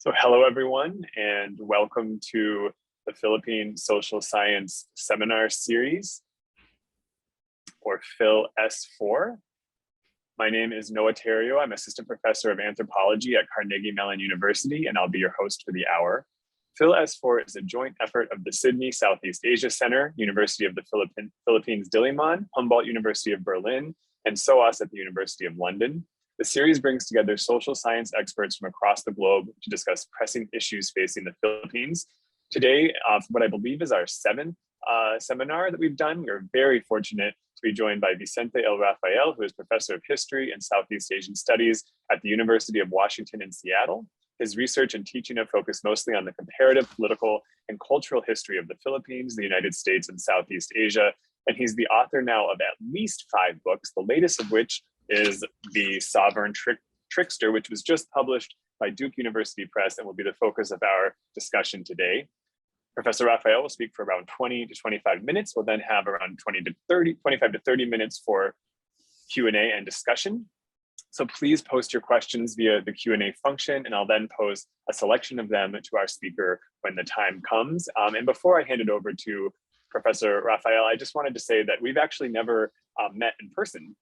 So hello everyone, and welcome to the Philippine Social Science Seminar Series, or PhilS4. My name is Noah Terrio. I'm Assistant Professor of Anthropology at Carnegie Mellon University, and I'll be your host for the hour. PhilS4 is a joint effort of the Sydney Southeast Asia Center, University of the Philippines Diliman, Humboldt University of Berlin, and SOAS at the University of London. The series brings together social science experts from across the globe to discuss pressing issues facing the Philippines. Today, what I believe is our seventh seminar that we've done. We're very fortunate to be joined by Vicente L. Rafael, who is Professor of History and Southeast Asian Studies at the University of Washington in Seattle. His research and teaching have focused mostly on the comparative political and cultural history of the Philippines, the United States, and Southeast Asia. And he's the author now of at least 5 books, the latest of which is the Sovereign Trickster, which was just published by Duke University Press and will be the focus of our discussion today. Professor Rafael will speak for around 20 to 25 minutes. We'll then have around 25 to 30 minutes for Q&A and discussion. So please post your questions via the Q&A function, and I'll then pose a selection of them to our speaker when the time comes. And before I hand it over to Professor Rafael, I just wanted to say that we've actually never met in person.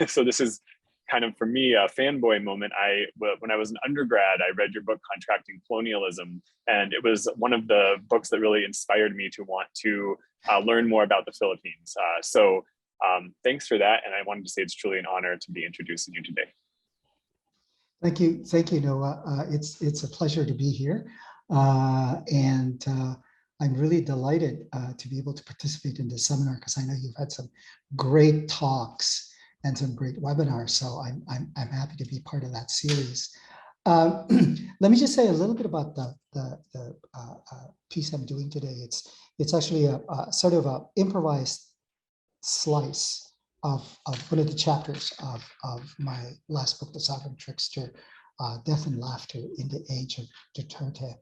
So this is kind of, for me, a fanboy moment. When I was an undergrad, I read your book, Contracting Colonialism, and it was one of the books that really inspired me to want to learn more about the Philippines. So thanks for that, and I wanted to say it's truly an honor to be introducing you today. Thank you, Noah. It's a pleasure to be here, and I'm really delighted to be able to participate in this seminar because I know you've had some great talks and some great webinars. So I'm happy to be part of that series. Let me just say a little bit about the piece I'm doing today. It's actually a sort of an improvised slice of one of the chapters of my last book, The Sovereign Trickster, Death and Laughter in the Age of Duterte.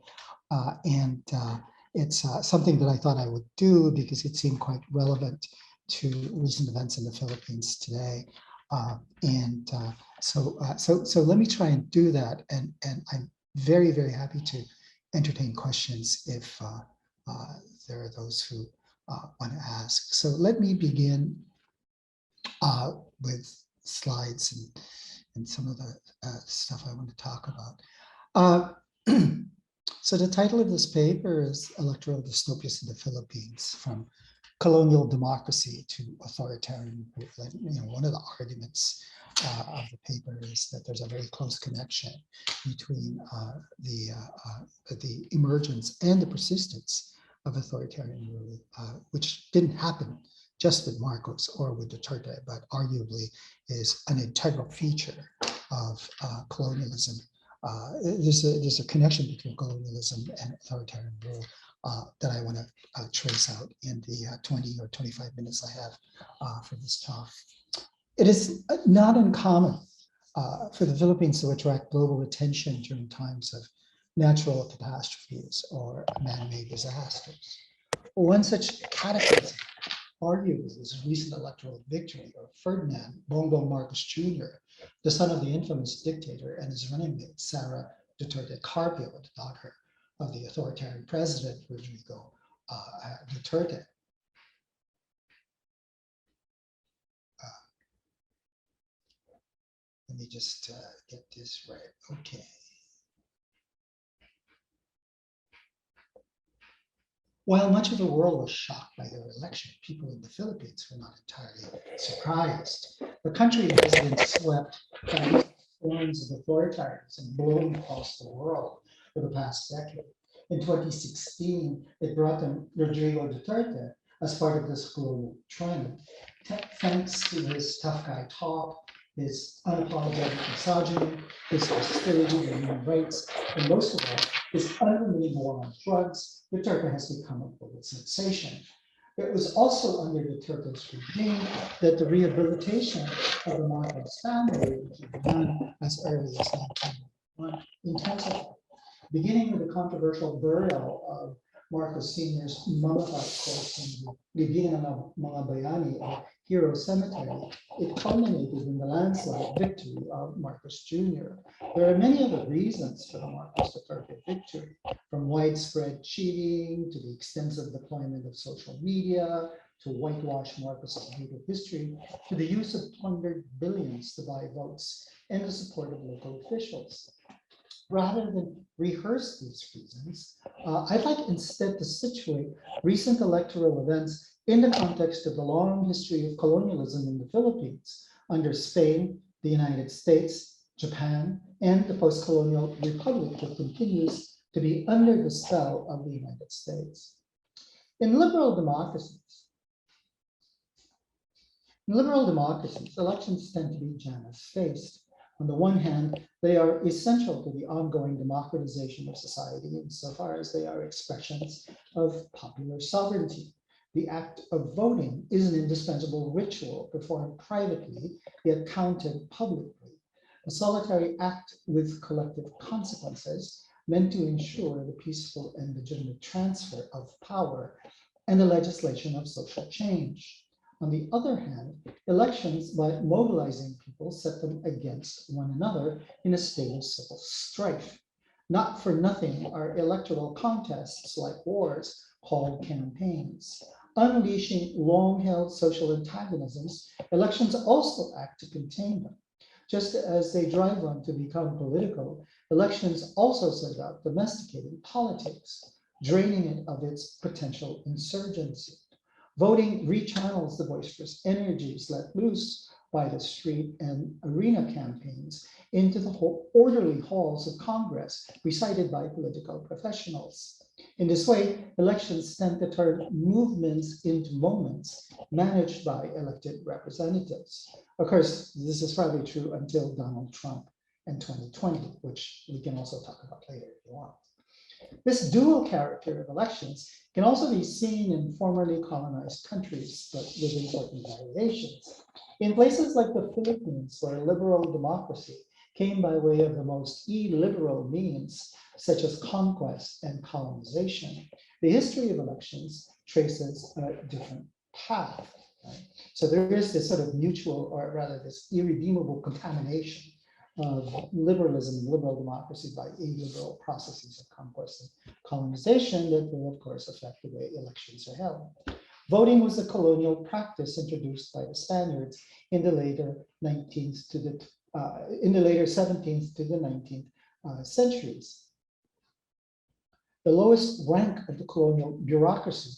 It's something that I thought I would do because it seemed quite relevant to recent events in the Philippines today. So let me try and do that. And I'm very, very happy to entertain questions if there are those who want to ask. So let me begin with slides and some of the stuff I want to talk about. So the title of this paper is Electoral Dystopias in the Philippines, from Colonial Democracy to Authoritarian Rule. One of the arguments of the paper is that there's a very close connection between the emergence and the persistence of authoritarian rule, which didn't happen just with Marcos or with Duterte, but arguably is an integral feature of colonialism. There's a connection between colonialism and authoritarian rule that I want to trace out in the 20 or 25 minutes I have for this talk. It is not uncommon for the Philippines to attract global attention during times of natural catastrophes or man-made disasters. One such cataclysm, arguably, is a recent electoral victory of Ferdinand Bongbong Marcos Jr., the son of the infamous dictator, and his running mate, Sara Duterte Carpio, the daughter of the authoritarian president, Rodrigo Duterte. Let me just get this right. Okay. While much of the world was shocked by their election, people in the Philippines were not entirely surprised. The country has been swept by storms of authoritarianism blowing across the world for the past decade. In 2016, it brought in Rodrigo Duterte as part of this global trend. Thanks to his tough guy talk, his unapologetic misogyny, his hostility to human rights, and most of all, his unremitting war on drugs, Duterte has become a global sensation. It was also under Duterte's regime that the rehabilitation of the Marcos family, which began as early as 1991, intensified, beginning with the controversial burial of Marcos Sr.'s mummified corpse in the Libingan ng mga Bayani, or Hero Cemetery, it culminated in the landslide victory of Marcos Jr. There are many other reasons for the Marcos Duterte victory, from widespread cheating to the extensive deployment of social media, to whitewash Marcos's brutal history, to the use of plundered billions to buy votes and the support of local officials. Rather than rehearse these reasons, I'd like instead to situate recent electoral events in the context of the long history of colonialism in the Philippines under Spain, the United States, Japan, and the post-colonial republic that continues to be under the spell of the United States. In liberal democracies, elections tend to be Janus-faced. On the one hand, they are essential to the ongoing democratization of society insofar as they are expressions of popular sovereignty. The act of voting is an indispensable ritual performed privately, yet counted publicly. A solitary act with collective consequences meant to ensure the peaceful and legitimate transfer of power and the legislation of social change. On the other hand, elections, by mobilizing people, set them against one another in a state of civil strife. Not for nothing are electoral contests like wars called campaigns. Unleashing long-held social antagonisms, elections also act to contain them. Just as they drive one to become political, elections also set about domesticating politics, draining it of its potential insurgency. Voting rechannels the boisterous energies let loose by the street and arena campaigns into the orderly halls of Congress recited by political professionals. In this way, elections tend to turn movements into moments managed by elected representatives. Of course, this is probably true until Donald Trump and 2020, which we can also talk about later if you want. This dual character of elections can also be seen in formerly colonized countries, but with important variations. In places like the Philippines, where liberal democracy came by way of the most illiberal means, such as conquest and colonization, the history of elections traces a different path. Right? So there is this sort of mutual, or rather this irredeemable contamination of liberalism and liberal democracy by illiberal processes of conquest and colonization that will, of course, affect the way elections are held. Voting was a colonial practice introduced by the Spaniards in the later 19th to the in the later 17th to the 19th centuries. The lowest rank of the colonial bureaucracy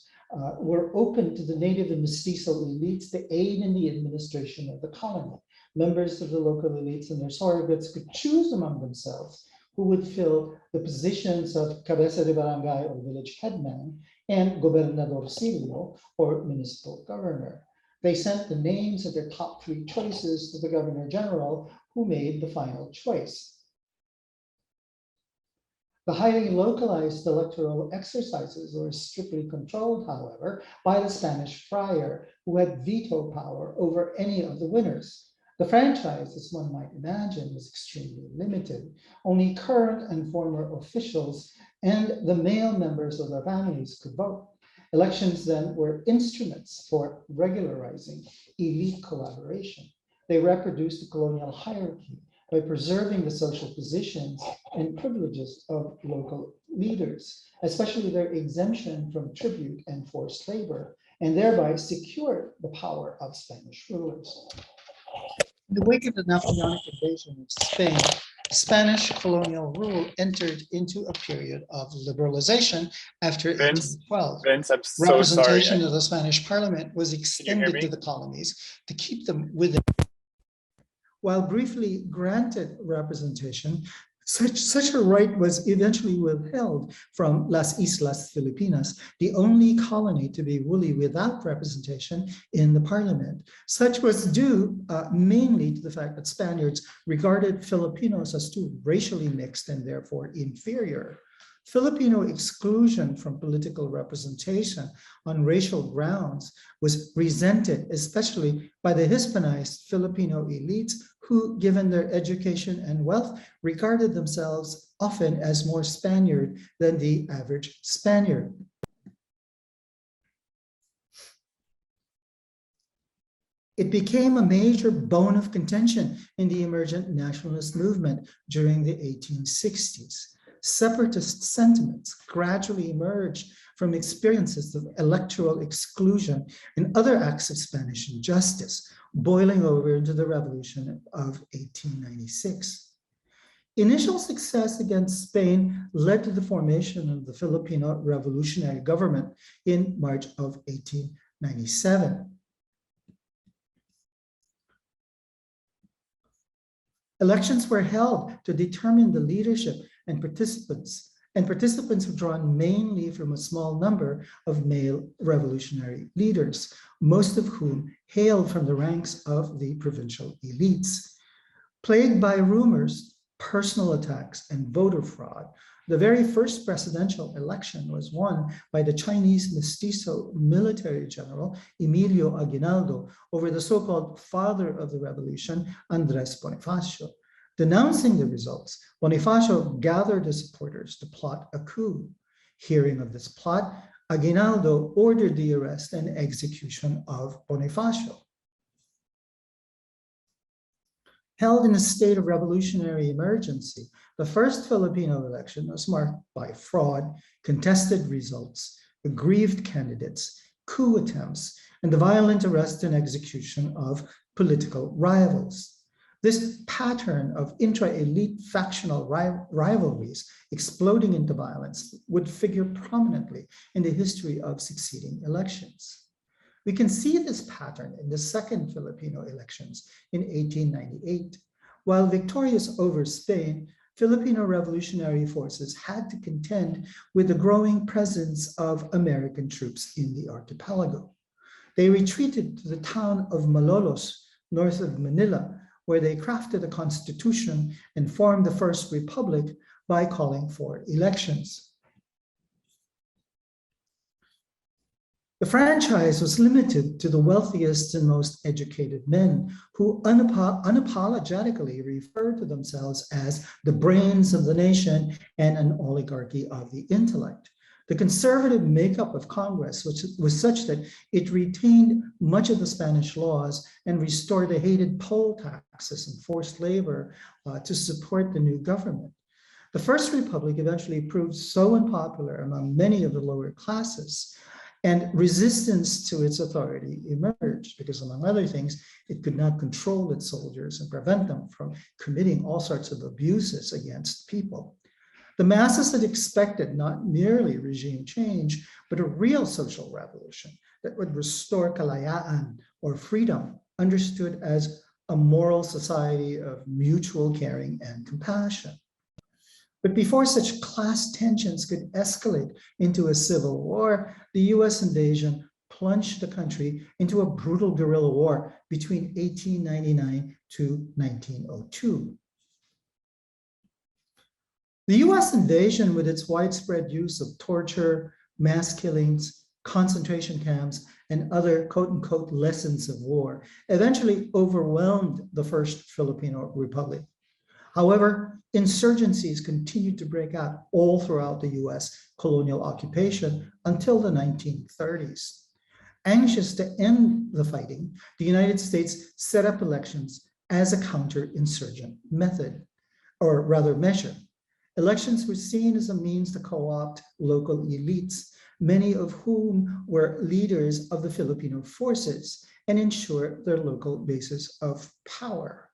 were open to the native and mestizo elites to aid in the administration of the colony. Members of the local elites and their surrogates could choose among themselves who would fill the positions of cabeza de barangay or village headman and gobernadorcillo or municipal governor. They sent the names of their top 3 choices to the governor general, who made the final choice. The highly localized electoral exercises were strictly controlled, however, by the Spanish friar, who had veto power over any of the winners. The franchise, as one might imagine, was extremely limited. Only current and former officials and the male members of their families could vote. Elections then were instruments for regularizing elite collaboration. They reproduced the colonial hierarchy by preserving the social positions and privileges of local leaders, especially their exemption from tribute and forced labor, and thereby secured the power of Spanish rulers. In the wake of the Napoleonic invasion of Spain, Spanish colonial rule entered into a period of liberalization after 1812. Vince, I'm so Representation sorry. of the Spanish parliament was extended to the colonies to keep them within. While briefly granted representation, such a right was eventually withheld from Las Islas Filipinas, the only colony to be wholly without representation in the parliament. Such was due mainly to the fact that Spaniards regarded Filipinos as too racially mixed and therefore inferior. Filipino exclusion from political representation on racial grounds was resented, especially by the Hispanized Filipino elites who, given their education and wealth, regarded themselves often as more Spaniard than the average Spaniard. It became a major bone of contention in the emergent nationalist movement during the 1860s. Separatist sentiments gradually emerged from experiences of electoral exclusion and other acts of Spanish injustice, boiling over into the revolution of 1896. Initial success against Spain led to the formation of the Filipino revolutionary government in March of 1897. Elections were held to determine the leadership and participants were drawn mainly from a small number of male revolutionary leaders, most of whom hailed from the ranks of the provincial elites. Plagued by rumors, personal attacks, and voter fraud, the very first presidential election was won by the Chinese mestizo military general Emilio Aguinaldo over the so-called father of the revolution, Andrés Bonifacio. Denouncing the results, Bonifacio gathered his supporters to plot a coup. Hearing of this plot, Aguinaldo ordered the arrest and execution of Bonifacio. Held in a state of revolutionary emergency, the first Filipino election was marked by fraud, contested results, aggrieved candidates, coup attempts, and the violent arrest and execution of political rivals. This pattern of intra-elite factional rivalries exploding into violence would figure prominently in the history of succeeding elections. We can see this pattern in the second Filipino elections in 1898. While victorious over Spain, Filipino revolutionary forces had to contend with the growing presence of American troops in the archipelago. They retreated to the town of Malolos, north of Manila, where they crafted a constitution and formed the First Republic by calling for elections. The franchise was limited to the wealthiest and most educated men who unapologetically referred to themselves as the brains of the nation and an oligarchy of the intellect. The conservative makeup of Congress was such that it retained much of the Spanish laws and restored the hated poll taxes and forced labor to support the new government. The First Republic eventually proved so unpopular among many of the lower classes, and resistance to its authority emerged because, among other things, it could not control its soldiers and prevent them from committing all sorts of abuses against people. The masses had expected not merely regime change, but a real social revolution that would restore kalayaan, or freedom, understood as a moral society of mutual caring and compassion. But before such class tensions could escalate into a civil war, the US invasion plunged the country into a brutal guerrilla war between 1899 to 1902. The US invasion, with its widespread use of torture, mass killings, concentration camps, and other quote-unquote lessons of war, eventually overwhelmed the First Filipino Republic. However, insurgencies continued to break out all throughout the US colonial occupation until the 1930s. Anxious to end the fighting, the United States set up elections as a counterinsurgent measure. Elections were seen as a means to co-opt local elites, many of whom were leaders of the Filipino forces, and ensure their local basis of power.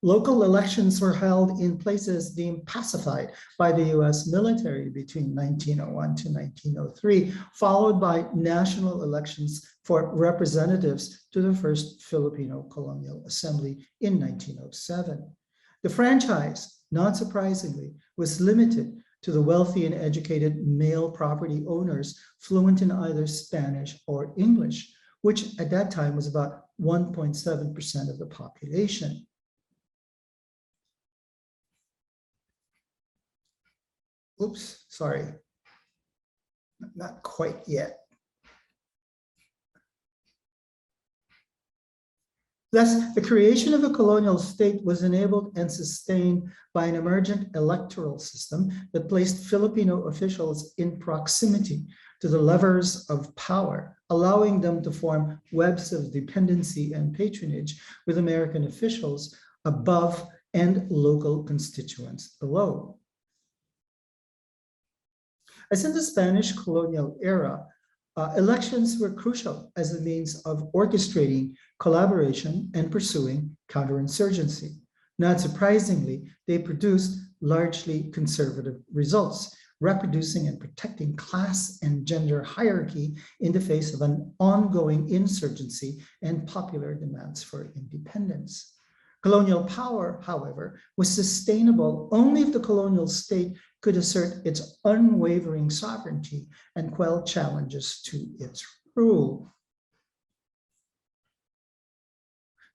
Local elections were held in places deemed pacified by the US military between 1901 to 1903, followed by national elections for representatives to the First Filipino Colonial Assembly in 1907. The franchise, not surprisingly, was limited to the wealthy and educated male property owners fluent in either Spanish or English, which at that time was about 1.7% of the population. Oops, sorry, not quite yet. Thus, the creation of a colonial state was enabled and sustained by an emergent electoral system that placed Filipino officials in proximity to the levers of power, allowing them to form webs of dependency and patronage with American officials above and local constituents below. As in the Spanish colonial era, elections were crucial as a means of orchestrating collaboration and pursuing counterinsurgency. Not surprisingly, they produced largely conservative results, reproducing and protecting class and gender hierarchy in the face of an ongoing insurgency and popular demands for independence. Colonial power, however, was sustainable only if the colonial state could assert its unwavering sovereignty and quell challenges to its rule.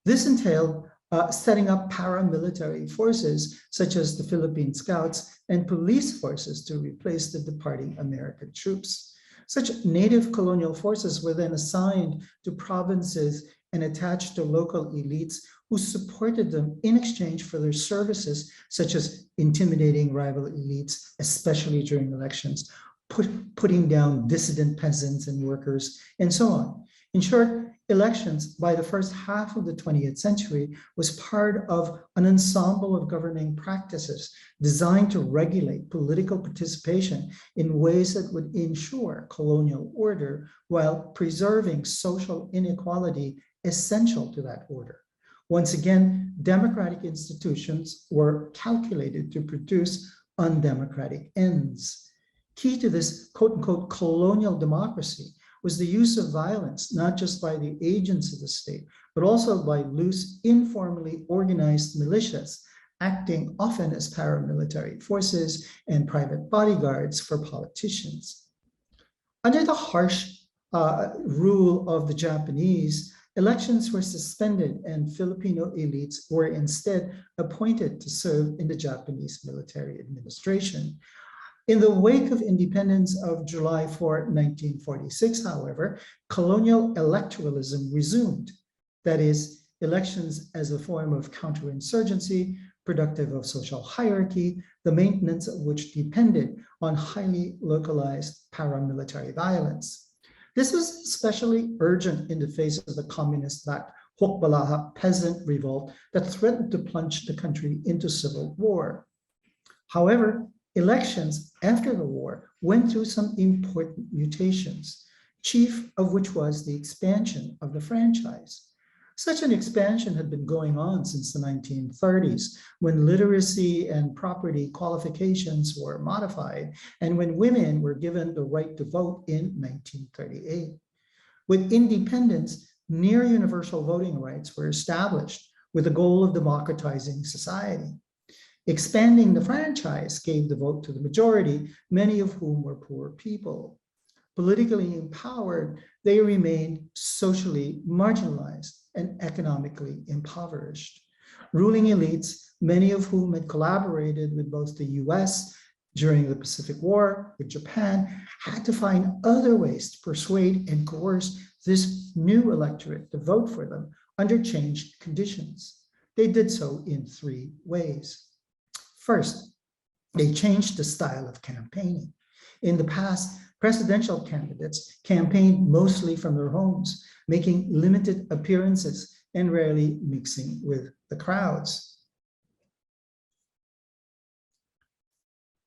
This entailed setting up paramilitary forces such as the Philippine Scouts and police forces to replace the departing American troops. Such native colonial forces were then assigned to provinces and attached to local elites who supported them in exchange for their services, such as intimidating rival elites, especially during elections, putting down dissident peasants and workers, and so on. In short, elections by the first half of the 20th century was part of an ensemble of governing practices designed to regulate political participation in ways that would ensure colonial order while preserving social inequality essential to that order. Once again, democratic institutions were calculated to produce undemocratic ends. Key to this quote-unquote colonial democracy was the use of violence, not just by the agents of the state, but also by loose, informally organized militias, acting often as paramilitary forces and private bodyguards for politicians. Under the harsh rule of the Japanese, elections were suspended and Filipino elites were instead appointed to serve in the Japanese military administration. In the wake of independence of July 4, 1946, however, colonial electoralism resumed. That is, elections as a form of counterinsurgency, productive of social hierarchy, the maintenance of which depended on highly localized paramilitary violence. This was especially urgent in the face of the communist-backed Hukbalahap peasant revolt that threatened to plunge the country into civil war. However, elections after the war went through some important mutations, chief of which was the expansion of the franchise. Such an expansion had been going on since the 1930s, when literacy and property qualifications were modified, and when women were given the right to vote in 1938. With independence, near universal voting rights were established with the goal of democratizing society. Expanding the franchise gave the vote to the majority, many of whom were poor people. Politically empowered, they remained socially marginalized and economically impoverished. Ruling elites, many of whom had collaborated with both the US during the Pacific War, with Japan, had to find other ways to persuade and coerce this new electorate to vote for them under changed conditions. They did so in three ways. First, they changed the style of campaigning. In the past, presidential candidates campaigned mostly from their homes, making limited appearances and rarely mixing with the crowds.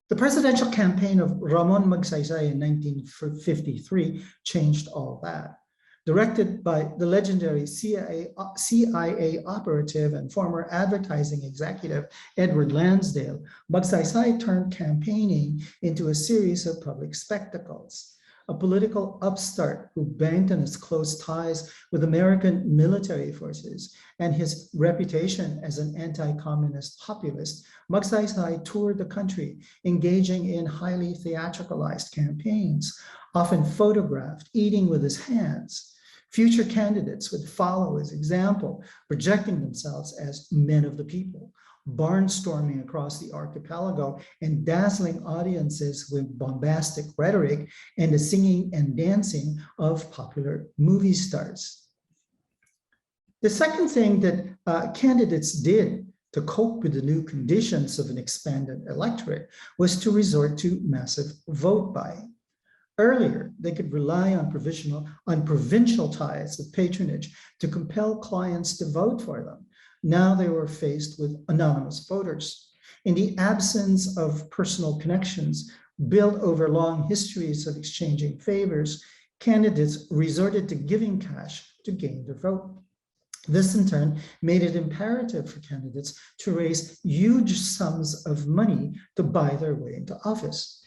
The presidential campaign of Ramon Magsaysay in 1953 changed all that. Directed by the legendary CIA operative and former advertising executive Edward Lansdale, Magsaysay turned campaigning into a series of public spectacles. A political upstart who banked on his close ties with American military forces and his reputation as an anti-communist populist, Magsaysay toured the country, engaging in highly theatricalized campaigns, often photographed eating with his hands. Future candidates would follow his example, projecting themselves as men of the people, barnstorming across the archipelago and dazzling audiences with bombastic rhetoric and the singing and dancing of popular movie stars. The second thing that candidates did to cope with the new conditions of an expanded electorate was to resort to massive vote buying. Earlier, they could rely on provincial ties of patronage to compel clients to vote for them. Now they were faced with anonymous voters. In the absence of personal connections built over long histories of exchanging favors, candidates resorted to giving cash to gain their vote. This in turn made it imperative for candidates to raise huge sums of money to buy their way into office.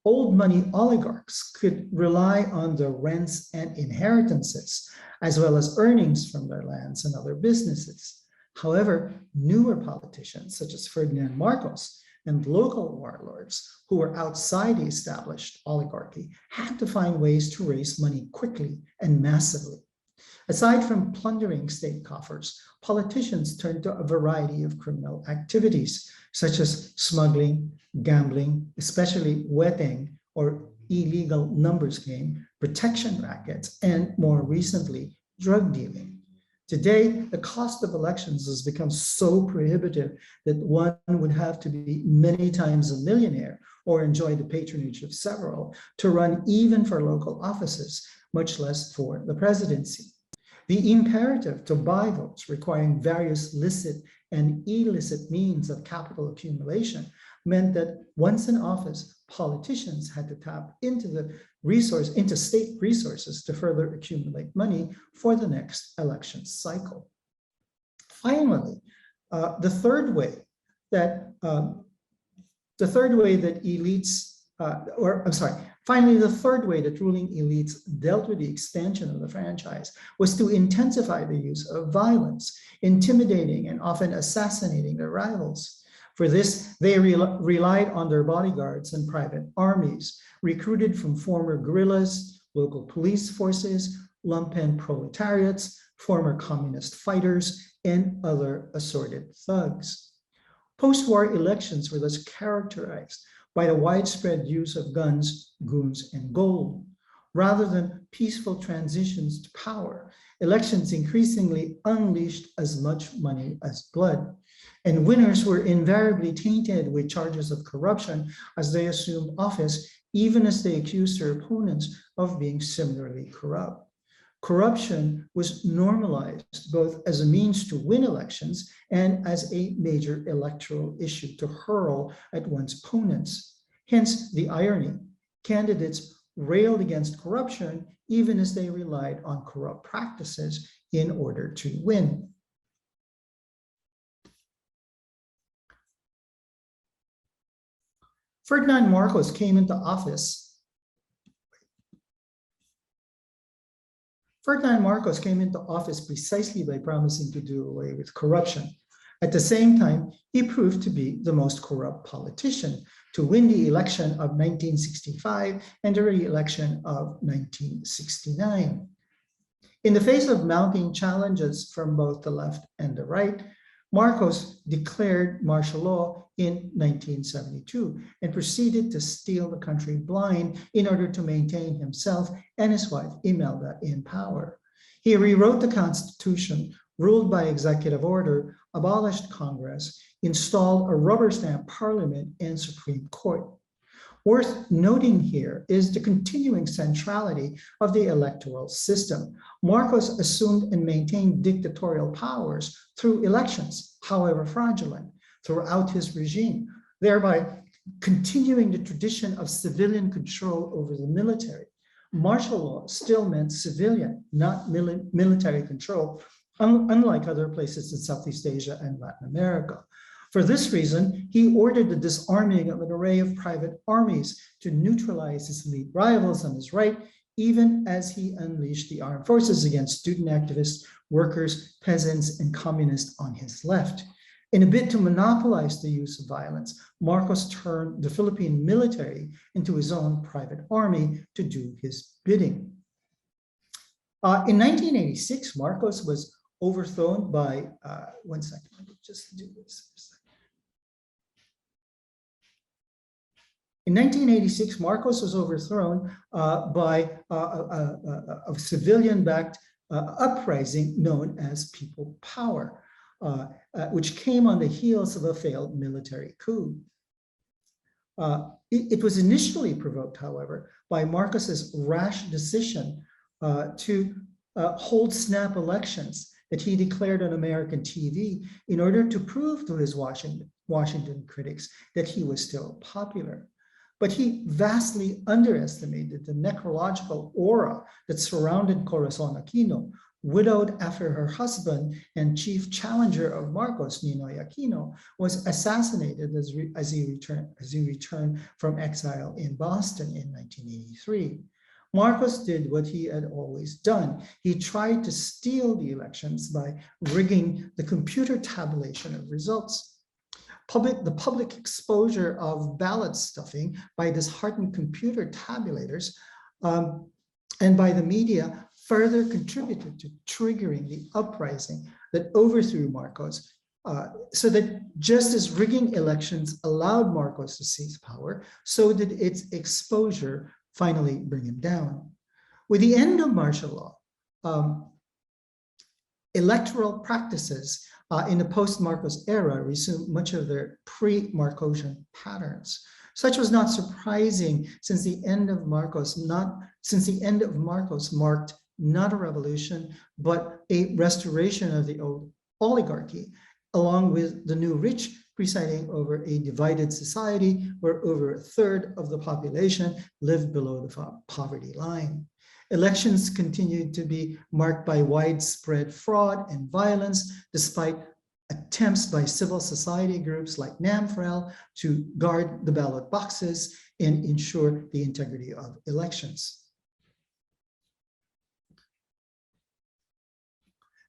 Old money oligarchs could rely on the rents and inheritances, as well as earnings from their lands and other businesses. However, newer politicians such as Ferdinand Marcos and local warlords who were outside the established oligarchy had to find ways to raise money quickly and massively. Aside from plundering state coffers, politicians turned to a variety of criminal activities, such as smuggling, gambling, especially wetting or illegal numbers game, protection rackets, and more recently, drug dealing. Today, the cost of elections has become so prohibitive that one would have to be many times a millionaire or enjoy the patronage of several to run even for local offices, much less for the presidency. The imperative to buy votes, requiring various licit and illicit means of capital accumulation, meant that once in office, politicians had to tap into state resources to further accumulate money for the next election cycle. Finally, the third way that ruling elites dealt with the extension of the franchise was to intensify the use of violence, intimidating and often assassinating their rivals. For this, they relied on their bodyguards and private armies, recruited from former guerrillas, local police forces, lumpen proletariats, former communist fighters, and other assorted thugs. Post-war elections were thus characterized by the widespread use of guns, goons, and gold. Rather than peaceful transitions to power, elections increasingly unleashed as much money as blood. And winners were invariably tainted with charges of corruption as they assumed office, even as they accused their opponents of being similarly corrupt. Corruption was normalized both as a means to win elections and as a major electoral issue to hurl at one's opponents. Hence the irony: candidates railed against corruption even as they relied on corrupt practices in order to win. Ferdinand Marcos came into office precisely by promising to do away with corruption. At the same time, he proved to be the most corrupt politician to win the election of 1965 and the re-election of 1969. In the face of mounting challenges from both the left and the right, Marcos declared martial law in 1972 and proceeded to steal the country blind in order to maintain himself and his wife Imelda in power. He rewrote the Constitution, ruled by executive order, abolished Congress, installed a rubber stamp parliament and Supreme Court. Worth noting here is the continuing centrality of the electoral system. Marcos assumed and maintained dictatorial powers through elections, however fraudulent, throughout his regime, thereby continuing the tradition of civilian control over the military. Martial law still meant civilian, not military control, unlike other places in Southeast Asia and Latin America. For this reason, he ordered the disarming of an array of private armies to neutralize his elite rivals on his right, even as he unleashed the armed forces against student activists, workers, peasants, and communists on his left. In a bid to monopolize the use of violence, Marcos turned the Philippine military into his own private army to do his bidding. In 1986, Marcos was overthrown by, one second, let me just do this. In 1986, Marcos was overthrown by a civilian-backed uprising known as People Power, which came on the heels of a failed military coup. It was initially provoked, however, by Marcos's rash decision to hold snap elections that he declared on American TV in order to prove to his Washington critics that he was still popular. But he vastly underestimated the necrological aura that surrounded Corazon Aquino, widowed after her husband and chief challenger of Marcos, Ninoy Aquino, was assassinated as he returned from exile in Boston in 1983. Marcos did what he had always done. He tried to steal the elections by rigging the computer tabulation of results. The public exposure of ballot stuffing by disheartened computer tabulators and by the media further contributed to triggering the uprising that overthrew Marcos, so that just as rigging elections allowed Marcos to seize power, so did its exposure finally bring him down. With the end of martial law, electoral practices in the post-Marcos era resumed much of their pre-Marcosian patterns. Such was not surprising since the end of Marcos marked not a revolution, but a restoration of the old oligarchy, along with the new rich presiding over a divided society where over a third of the population lived below the poverty line. Elections continued to be marked by widespread fraud and violence, despite attempts by civil society groups like NAMFREL to guard the ballot boxes and ensure the integrity of elections.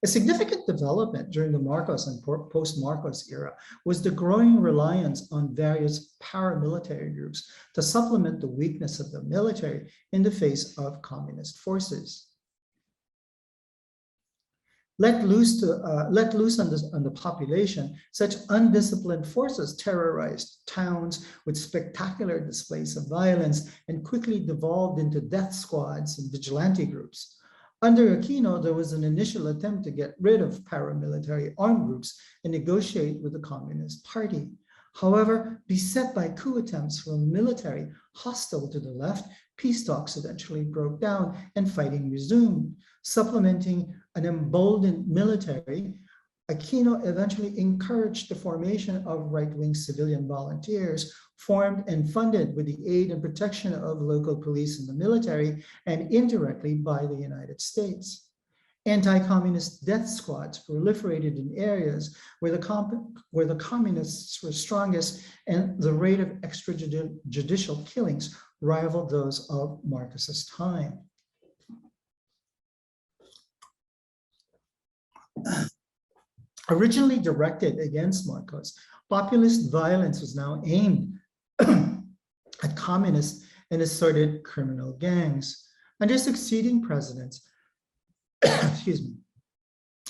A significant development during the Marcos and post-Marcos era was the growing reliance on various paramilitary groups to supplement the weakness of the military in the face of communist forces. Let loose on the population, such undisciplined forces terrorized towns with spectacular displays of violence and quickly devolved into death squads and vigilante groups. Under Aquino, there was an initial attempt to get rid of paramilitary armed groups and negotiate with the Communist Party. However, beset by coup attempts from military hostile to the left, peace talks eventually broke down and fighting resumed. Supplementing an emboldened military, Aquino eventually encouraged the formation of right-wing civilian volunteers formed and funded with the aid and protection of local police and the military, and indirectly by the United States. Anti-communist death squads proliferated in areas where the communists were strongest, and the rate of extrajudicial killings rivaled those of Marcos's time. Originally directed against Marcos, populist violence was now aimed at communists and assorted criminal gangs. Under succeeding presidents, excuse me,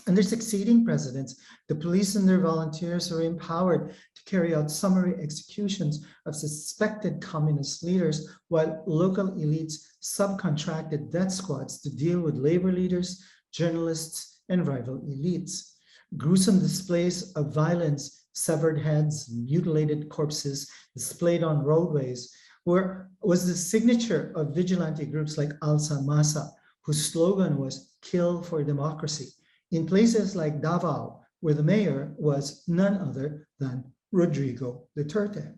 under succeeding presidents, the police and their volunteers were empowered to carry out summary executions of suspected communist leaders, while local elites subcontracted death squads to deal with labor leaders, journalists, and rival elites. Gruesome displays of violence, severed heads, mutilated corpses displayed on roadways was the signature of vigilante groups like Alza Masa, whose slogan was "Kill for Democracy," in places like Davao, where the mayor was none other than Rodrigo Duterte.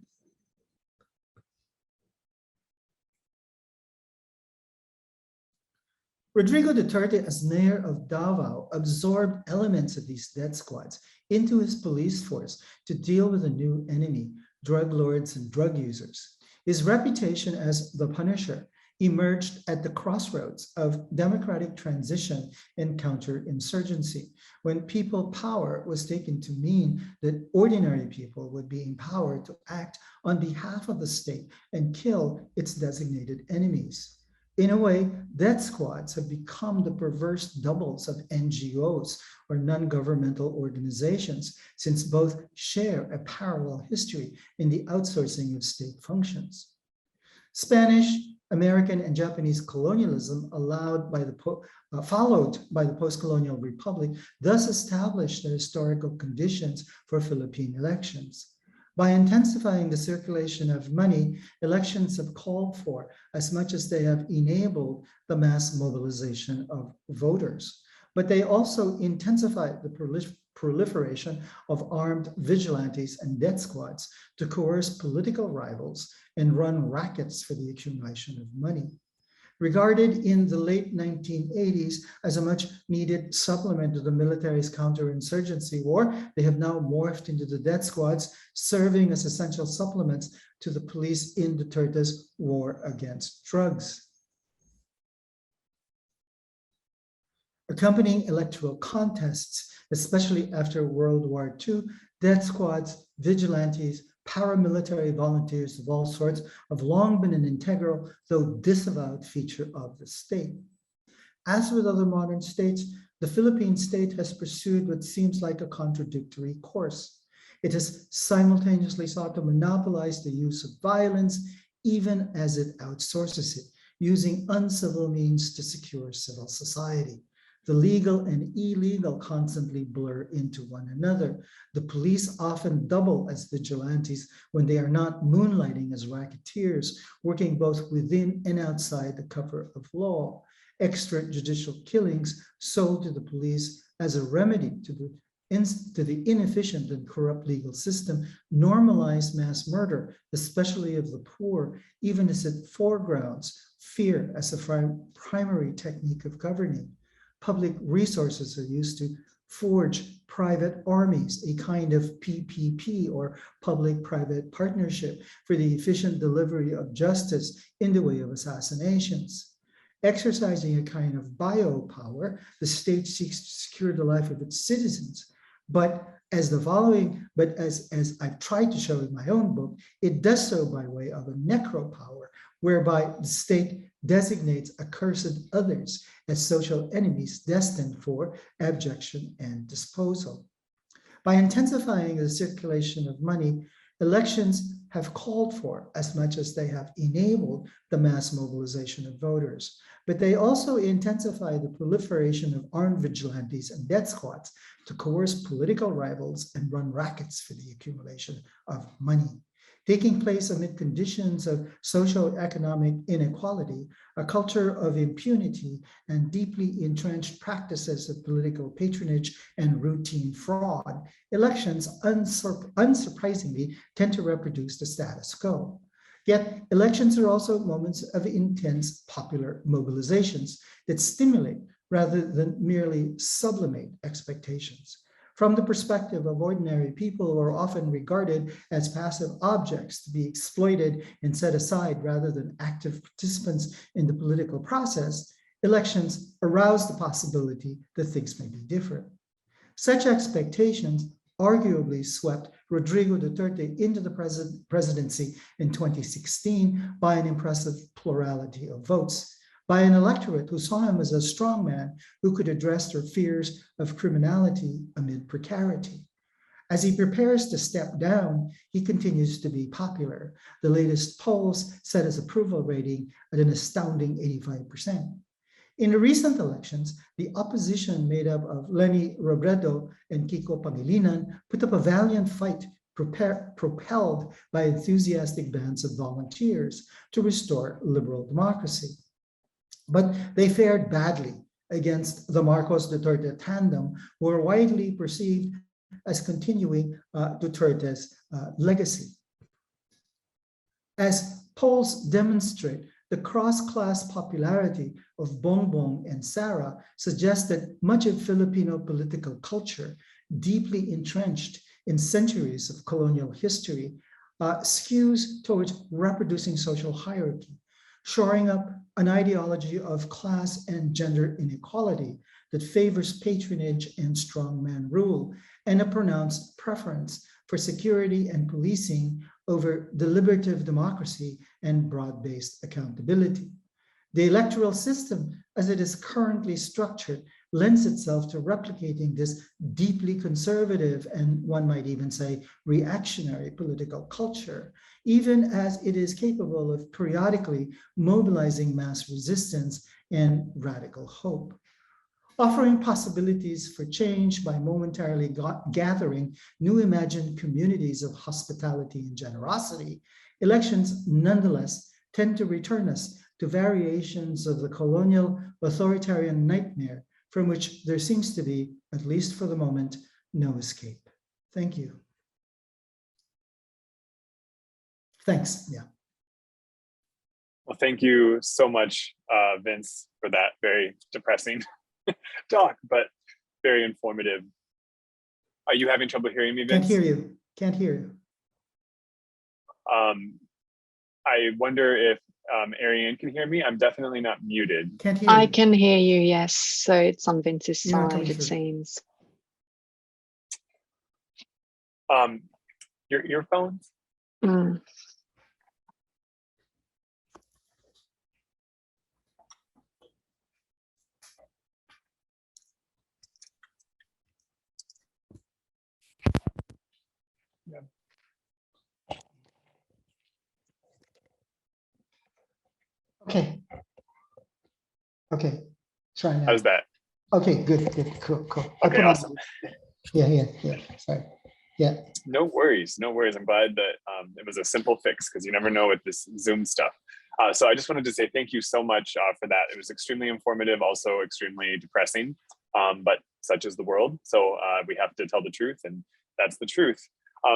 Rodrigo Duterte, as mayor of Davao, absorbed elements of these death squads into his police force to deal with a new enemy, drug lords and drug users. His reputation as the Punisher emerged at the crossroads of democratic transition and counterinsurgency, when people power was taken to mean that ordinary people would be empowered to act on behalf of the state and kill its designated enemies. In a way, death squads have become the perverse doubles of NGOs, or non-governmental organizations, since both share a parallel history in the outsourcing of state functions. Spanish, American, and Japanese colonialism followed by the post-colonial republic, thus established the historical conditions for Philippine elections. By intensifying the circulation of money, elections have called for, as much as they have enabled, the mass mobilization of voters. But they also intensify the proliferation of armed vigilantes and death squads to coerce political rivals and run rackets for the accumulation of money. Regarded in the late 1980s as a much needed supplement to the military's counterinsurgency war, they have now morphed into the death squads, serving as essential supplements to the police in Duterte's war against drugs. Accompanying electoral contests, especially after World War II, death squads, vigilantes, paramilitary volunteers of all sorts have long been an integral, though disavowed, feature of the state. As with other modern states, the Philippine state has pursued what seems like a contradictory course. It has simultaneously sought to monopolize the use of violence, even as it outsources it, using uncivil means to secure civil society. The legal and illegal constantly blur into one another. The police often double as vigilantes when they are not moonlighting as racketeers, working both within and outside the cover of law. Extrajudicial killings sold to the police as a remedy to the inefficient and corrupt legal system normalize mass murder, especially of the poor, even as it foregrounds fear as a primary technique of governing. Public resources are used to forge private armies, a kind of PPP or public-private partnership for the efficient delivery of justice in the way of assassinations. Exercising a kind of biopower, the state seeks to secure the life of its citizens. But as I've tried to show in my own book, it does so by way of a necropower, whereby the state designates accursed others as social enemies destined for abjection and disposal. By intensifying the circulation of money, elections have called for, as much as they have enabled, the mass mobilization of voters. But they also intensify the proliferation of armed vigilantes and death squads to coerce political rivals and run rackets for the accumulation of money. Taking place amid conditions of socio-economic inequality, a culture of impunity, and deeply entrenched practices of political patronage and routine fraud, elections unsurprisingly tend to reproduce the status quo. Yet elections are also moments of intense popular mobilizations that stimulate rather than merely sublimate expectations. From the perspective of ordinary people who are often regarded as passive objects to be exploited and set aside rather than active participants in the political process, elections arouse the possibility that things may be different. Such expectations arguably swept Rodrigo Duterte into the presidency in 2016 by an impressive plurality of votes, by an electorate who saw him as a strong man who could address their fears of criminality amid precarity. As he prepares to step down, he continues to be popular. The latest polls set his approval rating at an astounding 85%. In the recent elections, the opposition made up of Leni Robredo and Kiko Pangilinan put up a valiant fight propelled by enthusiastic bands of volunteers to restore liberal democracy. But they fared badly against the Marcos-Duterte tandem, who are widely perceived as continuing Duterte's legacy. As polls demonstrate, the cross-class popularity of Bongbong and Sara suggests that much of Filipino political culture, deeply entrenched in centuries of colonial history, skews towards reproducing social hierarchy, shoring up an ideology of class and gender inequality that favors patronage and strongman rule, and a pronounced preference for security and policing over deliberative democracy and broad-based accountability. The electoral system, as it is currently structured, lends itself to replicating this deeply conservative and, one might even say, reactionary political culture, even as it is capable of periodically mobilizing mass resistance and radical hope. offering possibilities for change by momentarily gathering new imagined communities of hospitality and generosity, elections nonetheless tend to return us to variations of the colonial authoritarian nightmare from which there seems to be, at least for the moment, no escape. Thank you. Thanks, yeah. Well, thank you so much, Vince, for that very depressing talk, but very informative. Are you having trouble hearing me, Vince? Can't hear you. Can't hear you. I wonder if Ariane can hear me. I'm definitely not muted. Can't hear I you. can hear you, yes. So it's on Vince's You're not side, coming it through. seems. Your earphones? Mm. Yeah. Okay. Okay. Try now. How's that? Okay, good, good, cool, cool. Okay, awesome. Yeah. Sorry. Yeah. No worries, no worries. I'm glad that it was a simple fix because you never know with this Zoom stuff. So I just wanted to say thank you so much for that. It was extremely informative, also extremely depressing, but such is the world. So we have to tell the truth, and that's the truth.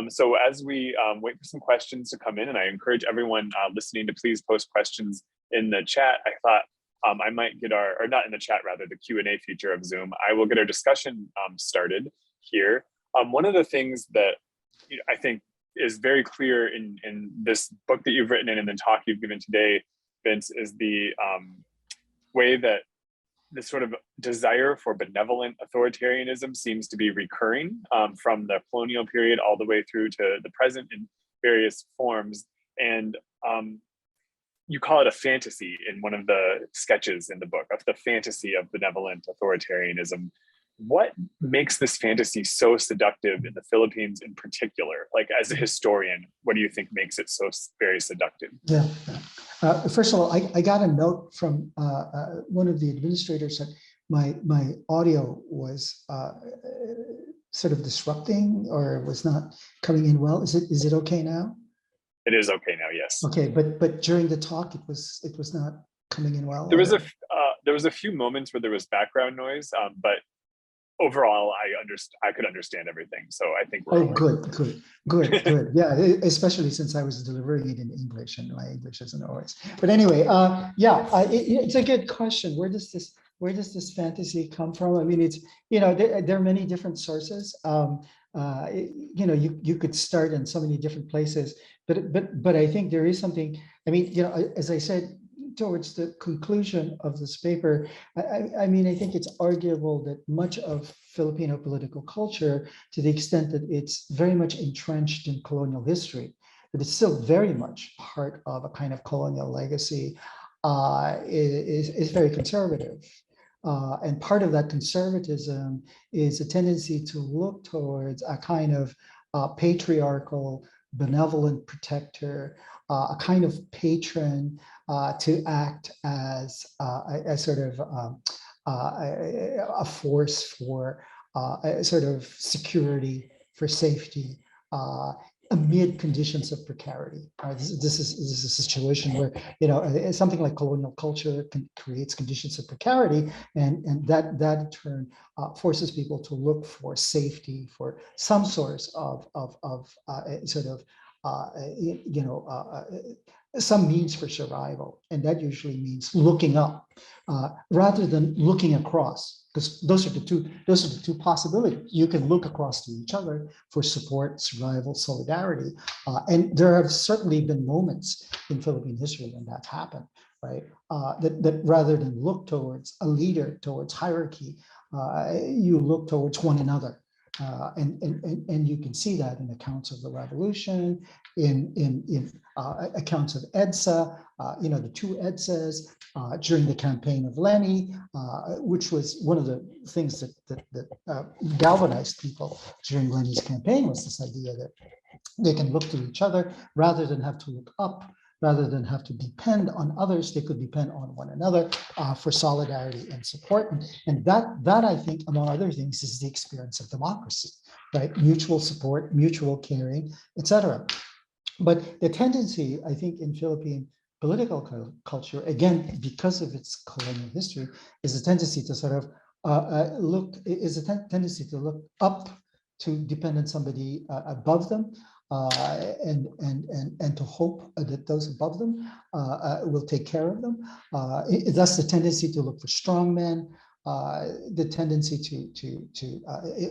So as we wait for some questions to come in, and I encourage everyone listening to please post questions in the chat. I thought I might get or not in the chat, rather, the Q&A feature of Zoom. I will get our discussion started here. One of the things that I think is very clear in this book that you've written and in the talk you've given today, Vince, is the way that this sort of desire for benevolent authoritarianism seems to be recurring from the colonial period all the way through to the present in various forms. And you call it a fantasy in one of the sketches in the book, of the fantasy of benevolent authoritarianism. What makes this fantasy so seductive in the Philippines in particular? Like, as a historian, what do you think makes it so very seductive? Yeah. First of all, I got a note from one of the administrators that my audio was sort of disrupting or was not coming in well. Is it okay now? It is okay now, yes. Okay, but during the talk, it was not coming in well. There was a few moments where there was background noise, but overall, I could understand everything. So I think we're good. Yeah, especially since I was delivering it in English, and my English isn't always. But anyway, it's a good question. Where does this fantasy come from? I mean, it's, there are many different sources. You could start in so many different places, but I think there is something. I mean, as I said towards the conclusion of this paper, I mean, I think it's arguable that much of Filipino political culture, to the extent that it's very much entrenched in colonial history, that it's still very much part of a kind of colonial legacy, is very conservative. And part of that conservatism is a tendency to look towards a kind of patriarchal, benevolent protector, a kind of patron, to act as a sort of a force for a sort of security, for safety, amid conditions of precarity. This is a situation where something like colonial culture creates conditions of precarity, and that in turn forces people to look for safety, for some source of some means for survival, and that usually means looking up rather than looking across, because those are the two possibilities. You can look across to each other for support, survival, solidarity, and there have certainly been moments in Philippine history when that's happened, right? That rather than look towards a leader, towards hierarchy, you look towards one another. And you can see that in accounts of the revolution, in accounts of EDSA, the two EDSAs during the campaign of Lenny, which was one of the things that galvanized people during Lenny's campaign, was this idea that they can look to each other rather than have to look up rather than have to depend on others, they could depend on one another for solidarity and support. And that I think, among other things, is the experience of democracy, right? Mutual support, mutual caring, etc. But the tendency, I think, in Philippine political culture, again, because of its colonial history, is a tendency to sort of tendency to look up to depend on somebody above them, and to hope that those above them will take care of them. Thus, the tendency to look for strong men, the tendency to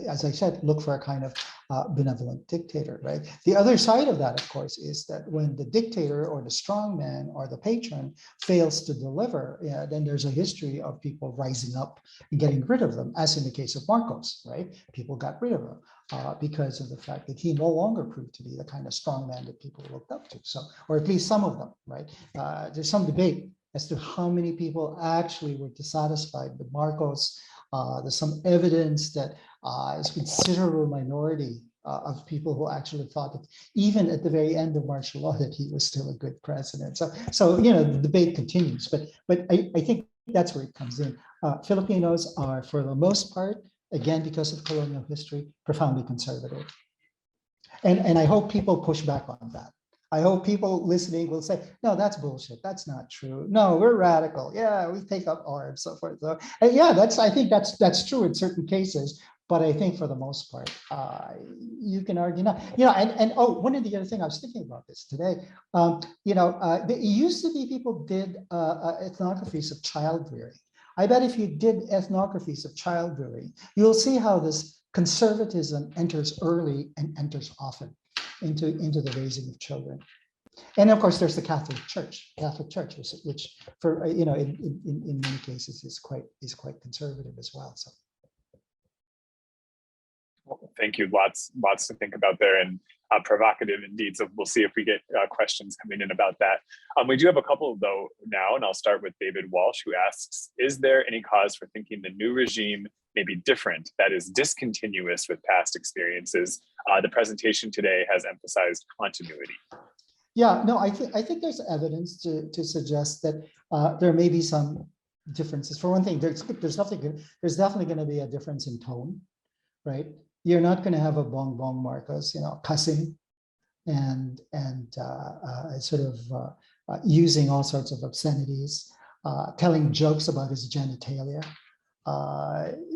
as I said, look for a kind of benevolent dictator, right? The other side of that, of course, is that when the dictator or the strong man or the patron fails to deliver, then there's a history of people rising up and getting rid of them, as in the case of Marcos, right? People got rid of him because of the fact that he no longer proved to be the kind of strong man that people looked up to. So, or at least some of them, right? There's some debate as to how many people actually were dissatisfied with Marcos. There's some evidence that there's a considerable minority of people who actually thought that even at the very end of martial law that he was still a good president. So you know, the debate continues, but I think that's where it comes in. Filipinos are, for the most part, again, because of colonial history, profoundly conservative. And I hope people push back on that. I hope people listening will say, no, that's bullshit. That's not true. No, we're radical. Yeah, we take up arms, so forth. So, yeah, I think that's true in certain cases. But I think for the most part, you can argue not. You know, and oh, one of the other thing I was thinking about this today. You know, it used to be people did ethnographies of child rearing. I bet if you did ethnographies of child rearing, you'll see how this conservatism enters early and enters often into the raising of children. And of course, there's the Catholic Church, which for you know, in many cases is quite conservative as well. So. Well, thank you. Lots to think about there, and provocative indeed. So we'll see if we get questions coming in about that. We do have a couple though now, and I'll start with David Walsh, who asks, is there any cause for thinking the new regime may be different, that is discontinuous with past experiences? The presentation today has emphasized continuity. Yeah, no, I think there's evidence to suggest that there may be some differences. For one thing, there's definitely going to be a difference in tone, right? You're not going to have a Bongbong Marcos, you know, cussing and sort of using all sorts of obscenities, telling jokes about his genitalia.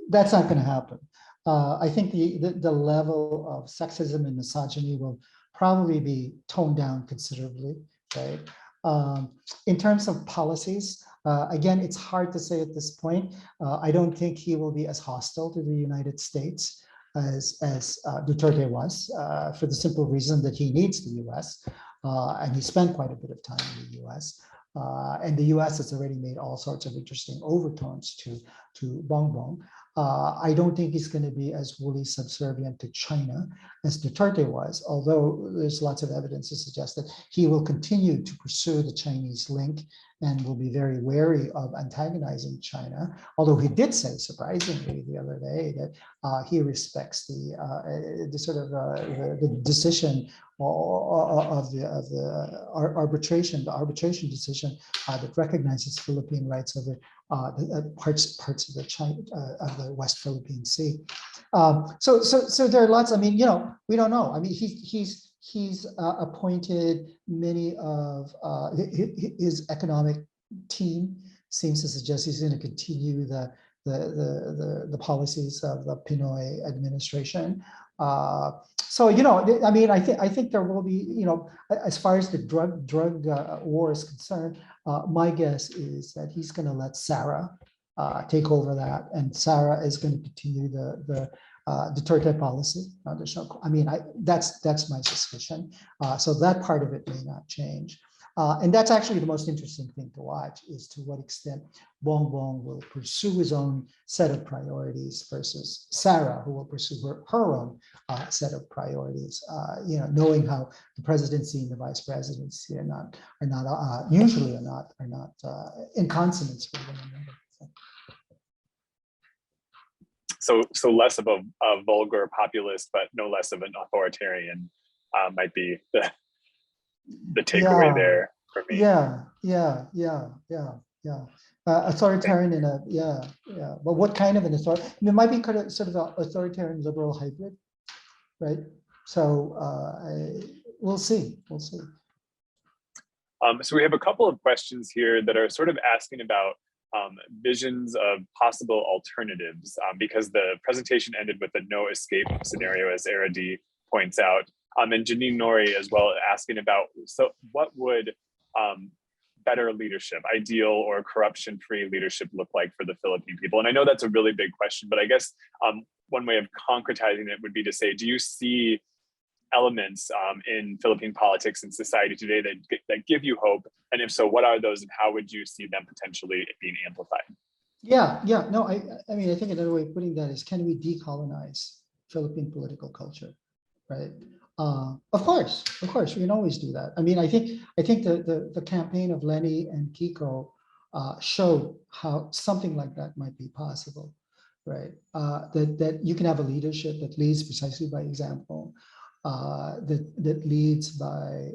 That's not going to happen. I think the level of sexism and misogyny will probably be toned down considerably, right? In terms of policies, again, it's hard to say at this point. I don't think he will be as hostile to the United States as Duterte was, for the simple reason that he needs the US, and he spent quite a bit of time in the US. And the US has already made all sorts of interesting overtones to Bongbong. I don't think he's going to be as wholly subservient to China as Duterte was, although there's lots of evidence to suggest that he will continue to pursue the Chinese link and will be very wary of antagonizing China. Although he did say, surprisingly, the other day that he respects the sort of the decision of the arbitration decision that recognizes Philippine rights over parts of the West Philippine Sea. So there are lots. I mean, you know, we don't know. I mean, he's appointed many of his economic team seems to suggest he's going to continue the policies of the Pinoy administration. So, you know, I mean, I think there will be, you know, as far as the drug war is concerned, my guess is that he's going to let Sarah take over that, and Sarah is going to continue the Duterte policy. There's no, I mean, that's my suspicion. So that part of it may not change. And that's actually the most interesting thing to watch, is to what extent Bongbong will pursue his own set of priorities versus Sarah, who will pursue her own set of priorities. You know, knowing how the presidency and the vice presidency are not usually are not in consonance with one another. So less of a vulgar populist, but no less of an authoritarian might be the takeaway there. for me. Yeah. Authoritarian in a, yeah. But what kind of an authority? I mean, it might be kind of sort of an authoritarian liberal hybrid, right? So we'll see. So we have a couple of questions here that are sort of asking about visions of possible alternatives, because the presentation ended with a no escape scenario, as Aradi points out. And Janine Nori as well asking about, so what would better leadership, ideal or corruption-free leadership look like for the Philippine people? And I know that's a really big question, but I guess one way of concretizing it would be to say, do you see elements in Philippine politics and society today that give you hope? And if so, what are those and how would you see them potentially being amplified? Yeah. No, I mean, I think another way of putting that is, can we decolonize Philippine political culture, right? Of course, we can always do that. I mean, I think the campaign of Lenny and Kiko showed how something like that might be possible, right? That you can have a leadership that leads precisely by example, that leads by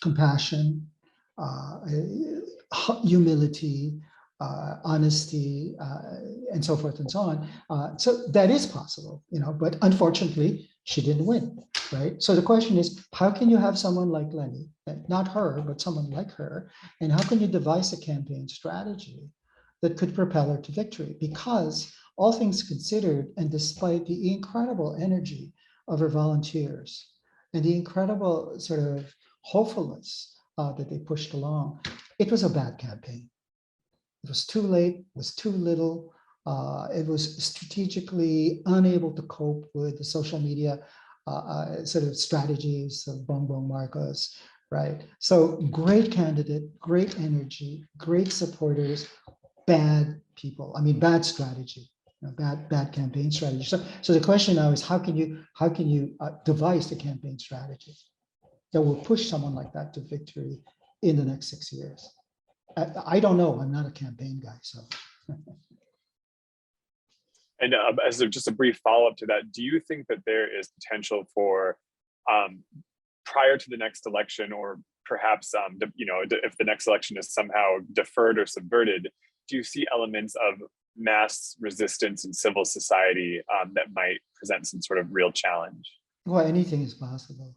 compassion, humility, honesty, and so forth and so on. So that is possible, but unfortunately, she didn't win, right? So the question is, how can you have someone like Lenny, not her, but someone like her, and how can you devise a campaign strategy that could propel her to victory? Because all things considered, and despite the incredible energy of her volunteers and the incredible sort of hopefulness that they pushed along, it was a bad campaign. It was too late, it was too little. It was strategically unable to cope with the social media sort of strategies of Bongbong Marcos, right? So great candidate, great energy, great supporters, bad people. I mean, bad strategy, bad campaign strategy. So the question now is, how can you devise a campaign strategy that will push someone like that to victory in the next 6 years? I don't know. I'm not a campaign guy, so. And as just a brief follow-up to that, do you think that there is potential for, prior to the next election, or perhaps if the next election is somehow deferred or subverted, do you see elements of mass resistance in civil society that might present some sort of real challenge? Well, anything is possible.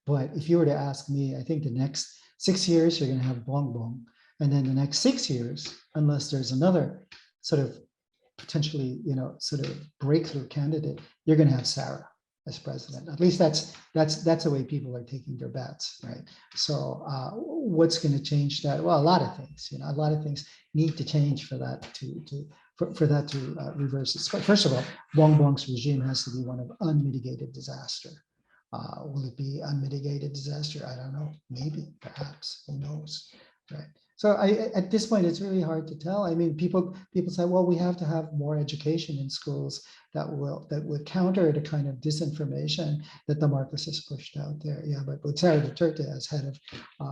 But if you were to ask me, I think the next 6 years you're going to have Bongbong, and then the next 6 years, unless there's another sort of potentially sort of breakthrough candidate, you're going to have Sarah as president. At least that's the way people are taking their bets, right? So what's going to change that? Well, a lot of things. A lot of things need to change for that to reverse it. First of all, Bongbong's regime has to be one of unmitigated disaster. Will it be unmitigated disaster? I don't know. Maybe, perhaps. Who knows? Right. So at this point, it's really hard to tell. I mean, people say, well, we have to have more education in schools that would counter the kind of disinformation that the Marxists pushed out there. Yeah, but with Sarah Duterte as head of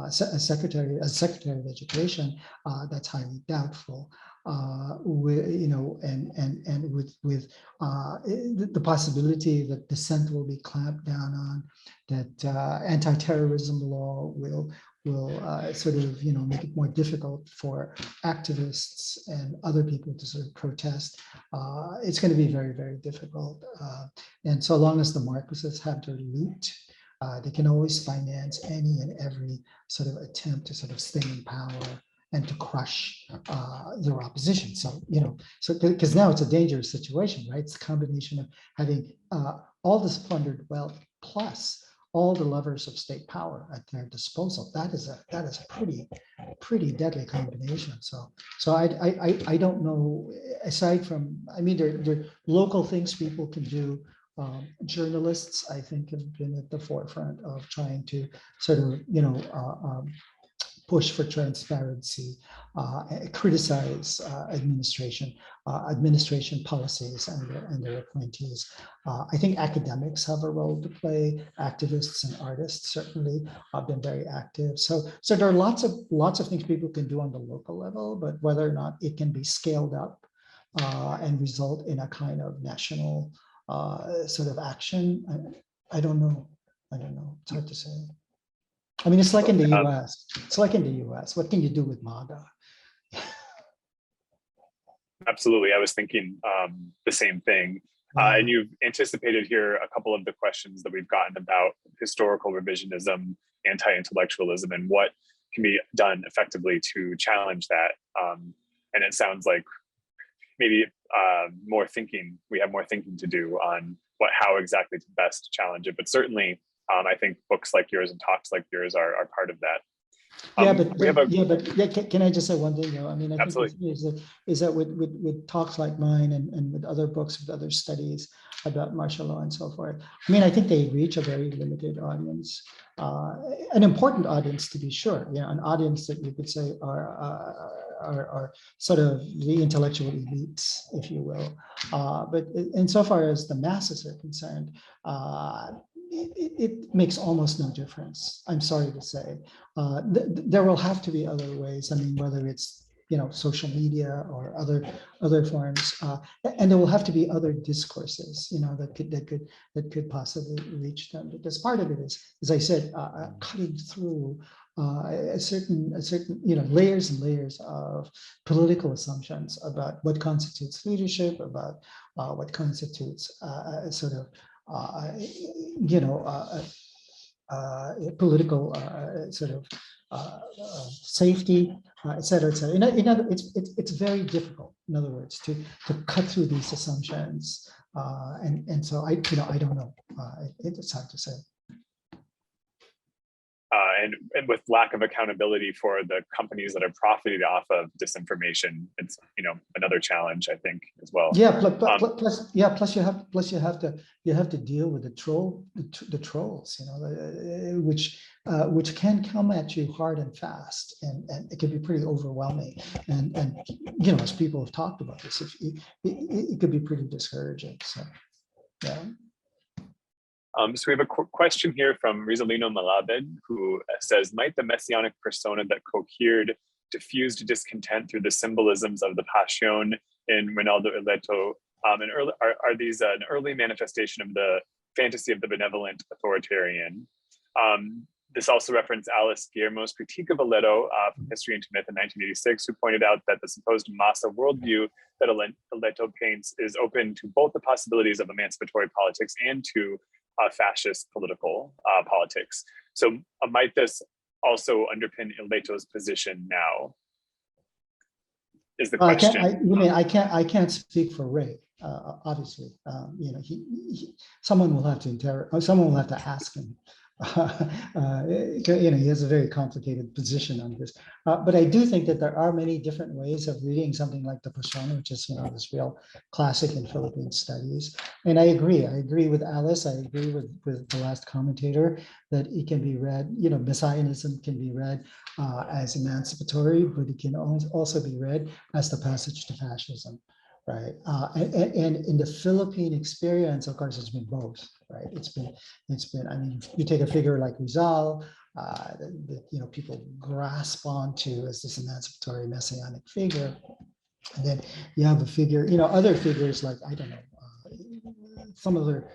as Secretary of Education, that's highly doubtful. With the possibility that dissent will be clamped down on, that anti-terrorism law will sort of make it more difficult for activists and other people to sort of protest. It's going to be very, very difficult. And so long as the Marxists have their loot, they can always finance any and every sort of attempt to sort of stay in power and to crush their opposition. So, because now it's a dangerous situation, right? It's a combination of having all this plundered wealth plus all the levers of state power at their disposal. That is a pretty deadly combination. So I don't know. Aside from, I mean, there are local things people can do. Journalists, I think, have been at the forefront of trying to sort of push for transparency, criticize administration policies and their appointees. I think academics have a role to play. Activists and artists certainly have been very active. So there are lots of things people can do on the local level, but whether or not it can be scaled up and result in a kind of national sort of action, I don't know. I don't know. It's hard to say. I mean, it's like in the US. It's like in the US. What can you do with MAGA? Absolutely. I was thinking the same thing. And you've anticipated here a couple of the questions that we've gotten about historical revisionism, anti-intellectualism, and what can be done effectively to challenge that. And it sounds like maybe we have more thinking to do on how exactly to best challenge it. But certainly, I think books like yours and talks like yours are part of that. Can I just say one thing though? I mean, I think is that with talks like mine and with other books, with other studies about martial law and so forth, I mean, I think they reach a very limited audience, an important audience to be sure, an audience that you could say are sort of the intellectual elites, if you will. But insofar as the masses are concerned, it makes almost no difference. I'm sorry to say. There will have to be other ways. I mean, whether it's social media or other forms, and there will have to be other discourses, that could possibly reach them. Because part of it is, as I said, cutting through a certain layers and layers of political assumptions about what constitutes leadership, about what constitutes political safety, et cetera, et cetera. It's very difficult, in other words, to cut through these assumptions, and so I don't know. It's hard to say. And with lack of accountability for the companies that are profiting off of disinformation, it's another challenge, I think, as well. Yeah, plus you have to deal with the trolls, which can come at you hard and fast, and it can be pretty overwhelming. And as people have talked about this, it could be pretty discouraging. So yeah. So we have a question here from Rizalino Malabed, who says, might the messianic persona that cohered diffused discontent through the symbolisms of the Passion in Rinaldo Eletto, are these an early manifestation of the fantasy of the benevolent authoritarian? This also referenced Alice Guillermo's critique of Eletto from History into Myth in 1986, who pointed out that the supposed massa worldview that Eletto paints is open to both the possibilities of emancipatory politics and to fascist political politics. So might this also underpin Eletto's position now? Is the question. I can't speak for Ray. Obviously, someone will have to ask him. He has a very complicated position on this, but I do think that there are many different ways of reading something like the Persona, which is this real classic in Philippine studies. And I agree with Alice. I agree with the last commentator that it can be read. Messianism can be read as emancipatory, but it can also be read as the passage to fascism. Right, and in the Philippine experience, of course, it's been both. Right, it's been. I mean, you take a figure like Rizal, that people grasp onto as this emancipatory messianic figure, and then you have a figure, other figures like some other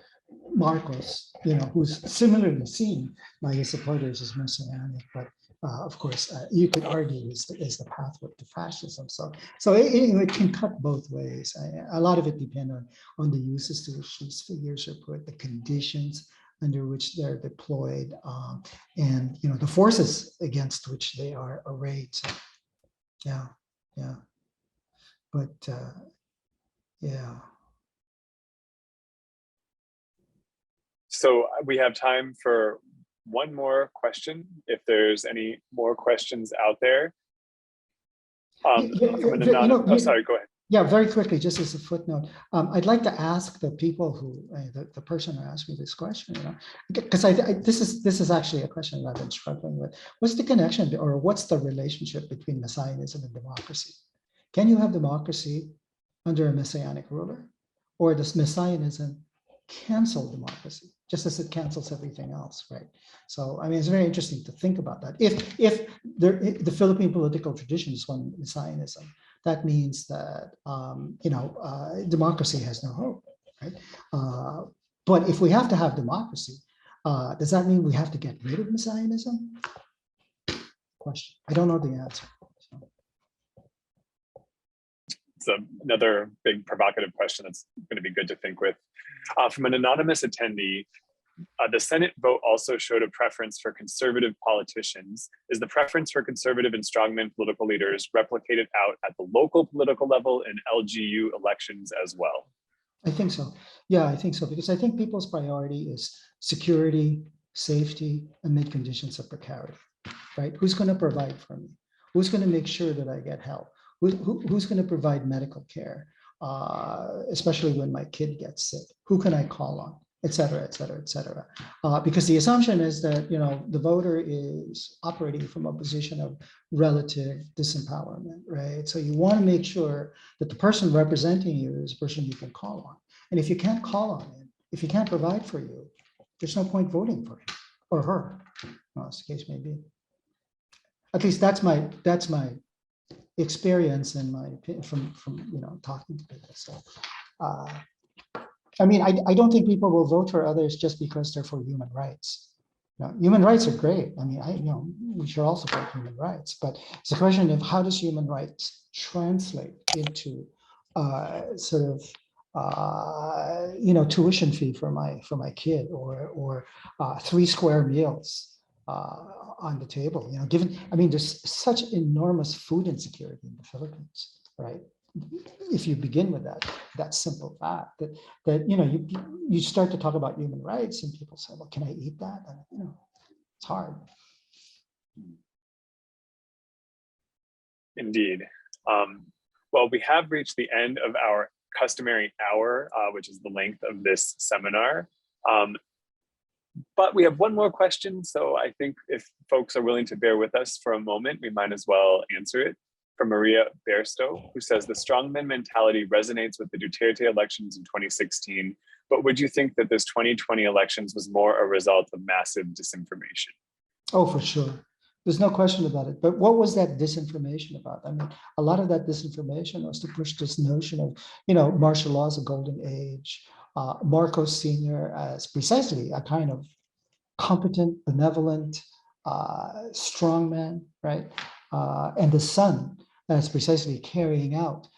Marcos, who's similarly seen by his supporters as messianic, but. Of course, you could argue is the pathway to fascism. So it can cut both ways. A lot of it depends on the uses to which these figures are put, the conditions under which they're deployed, and the forces against which they are arrayed. So, yeah. But yeah. So we have time for one more question, if there's any more questions out there. Sorry, go ahead. Yeah, very quickly, just as a footnote, I'd like to ask the people who, the person who asked me this question, because this is actually a question that I've been struggling with. What's the connection, or what's the relationship between messianism and democracy? Can you have democracy under a messianic ruler, or does messianism cancel democracy, just as it cancels everything else, right? So, I mean, it's very interesting to think about that. If the Philippine political tradition is one messianism, that means that democracy has no hope, right? But if we have to have democracy, Does that mean we have to get rid of messianism? Question. I don't know the answer. So. It's another big provocative question that's going to be good to think with. From an anonymous attendee, the Senate vote also showed a preference for conservative politicians. Is the preference for conservative and strongman political leaders replicated out at the local political level in LGU elections as well? I think so. Yeah, I think so, because I think people's priority is security, safety, amid conditions of precarity, right? Who's going to provide for me? Who's going to make sure that I get help? Who's going to provide medical care, especially when my kid gets sick? Who can I call on? Et cetera, et cetera, et cetera. Because the assumption is that, you know, the voter is operating from a position of relative disempowerment, right? So you want to make sure that the person representing you is a person you can call on. And if you can't call on him, if he can't provide for you, there's no point voting for him or her, as the case may be. At least that's my experience and my opinion from you know, talking to people. So. I mean, I don't think people will vote for others just because they're for human rights. You know, human rights are great. I mean, you know, we should all support human rights, but it's a question of how does human rights translate into sort of you know, tuition fee for my kid, or 3 square meals on the table. You know, given, I mean, there's such enormous food insecurity in the Philippines, right? If you begin with that simple fact that you know, you start to talk about human rights and people say, well, can I eat that? And, you know, it's hard. Indeed. Well, we have reached the end of our customary hour, which is the length of this seminar. But we have one more question. So I think if folks are willing to bear with us for a moment, we might as well answer it. From Maria Bersto, who says the strongman mentality resonates with the Duterte elections in 2016, but would you think that this 2020 elections was more a result of massive disinformation? Oh, for sure. There's no question about it. But what was that disinformation about? I mean, a lot of that disinformation was to push this notion of, you know, martial law as a golden age, Marcos Sr. as precisely a kind of competent, benevolent, strongman, right? And the son as precisely carrying out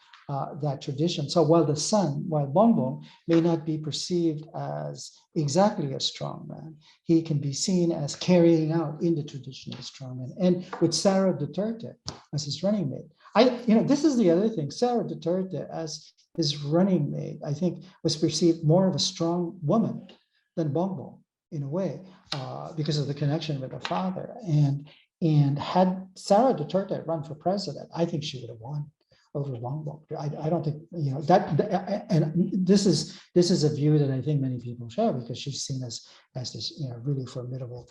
that tradition. So while the son, while Bongbong may not be perceived as exactly a strong man, he can be seen as carrying out in the tradition of a strong man. And with Sara Duterte as his running mate, you know, this is the other thing. Sara Duterte as his running mate, I think, was perceived more of a strong woman than Bongbong in a way, because of the connection with her father. And had Sara Duterte run for president, I think she would have won over Bongbong. I don't think, you know, that, and this is a view that I think many people share, because she's seen as this, you know, really formidable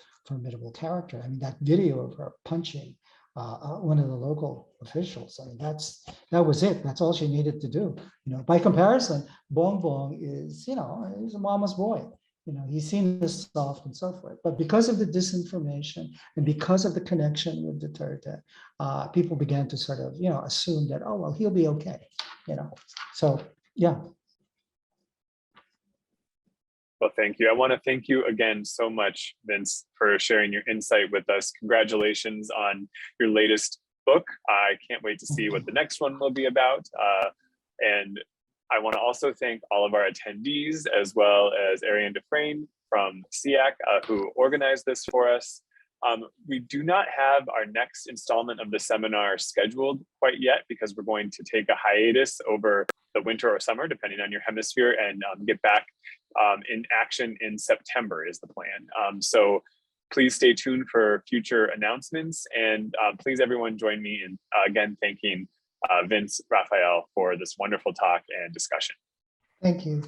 character. I mean, that video of her punching one of the local officials, I mean, that was it. That's all she needed to do. You know, by comparison, Bongbong is, you know, he's a mama's boy. You know, he's seen as soft and so forth. But because of the disinformation and because of the connection with Duterte, people began to sort of, you know, assume that, oh, well, he'll be okay. You know, so yeah. Well, thank you. I want to thank you again so much, Vince, for sharing your insight with us. Congratulations on your latest book. I can't wait to see what the next one will be about. And I want to also thank all of our attendees, as well as Ariane Dufresne from SEAC, who organized this for us. We do not have our next installment of the seminar scheduled quite yet, because we're going to take a hiatus over the winter or summer, depending on your hemisphere, and get back in action in September is the plan. So please stay tuned for future announcements, and please everyone join me in again thanking Vince, Rafael for this wonderful talk and discussion. Thank you.